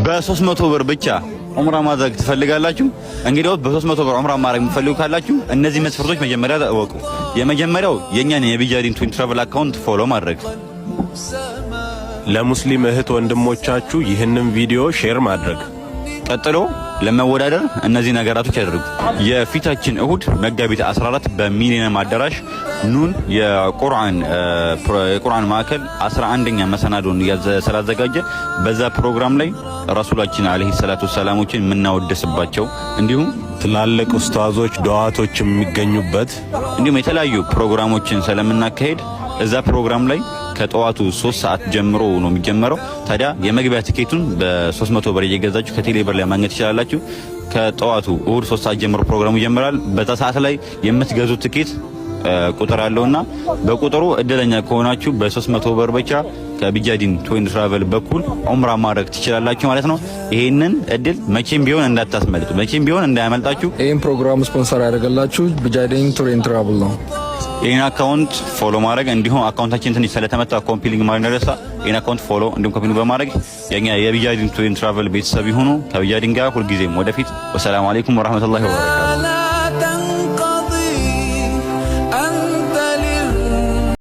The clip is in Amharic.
በ300 ብር ብቻ ዑምራ ማድረግ ትፈልጋላችሁ? እንግዲህ በ300 ብር ዑምራ ማድረግ የምትፈልጉ ካላችሁ እነዚህ መስፈርቶች መጀመሪያ ታወቁ። የመጀመሪያው የኛን የቢጃዲን ቱን ትራቨል አካውንት ፎሎ ማድረግ። ለሙስሊም እህት ወንድሞቻችሁ ይህንን ቪዲዮ ሼር ማድረግ። ቀጥሎ ለመወዳደር እነዚህ ነገራቶች ያደርጉ። የፊታችን እሁድ መጋቢት 14 በሚሊኒየም አዳራሽ ኑን የቁርአን ማዕከል 11ኛ መሰናዶን ስላዘጋጀ በዛ ፕሮግራም ላይ ረሱላችን አለይሂ ሰላቱ ሰላሞችን የምናወደስባቸው እንዲሁም ትላልቅ ኡስታዞች ዱዓቶች የሚገኙበት እንዲሁም የተለያዩ ፕሮግራሞችን ስለምናካሄድ እዛ ፕሮግራም ላይ ከጠዋቱ 3 ሰዓት ጀምሮ ነው የሚጀመረው። ታዲያ የመግቢያ ቲኬቱን በ300 ብር እየገዛችሁ ከቴሌ ብር ላይ ማግኘት ትችላላችሁ። ከጠዋቱ እሁድ 3 ሰዓት ጀምሮ ፕሮግራሙ ይጀምራል። በዛ ሰዓት ላይ የምትገዙት ቲኬት ቁጥር አለውና በቁጥሩ እድለኛ ከሆናችሁ በ300 ብር ብቻ ከቢጃዲን ቱር ትራቨል በኩል ዑምራ ማድረግ ትችላላችሁ ማለት ነው። ይሄንን እድል መቼም ቢሆን እንዳታስመልጡ፣ መቼም ቢሆን እንዳያመልጣችሁ። ይሄን ፕሮግራም ስፖንሰር ያደርገላችሁ ቢጃዲን ቱር ትራቨል ነው። ይሄን አካውንት ፎሎ ማድረግ እንዲሁም አካውንታችን ትንሽ ስለተመታ ኮምፒሊንግ ማድረግ እንደረሳ ይሄን አካውንት ፎሎ እንዲሁም ኮምፒሊንግ በማድረግ የኛ የቢጃዲን ቱር ትራቨል ቤተሰብ ይሁኑ። ከቢጃዲን ጋር ሁልጊዜም ወደፊት። ወሰላሙ አለይኩም ወራህመቱላሂ ወበረካቱ።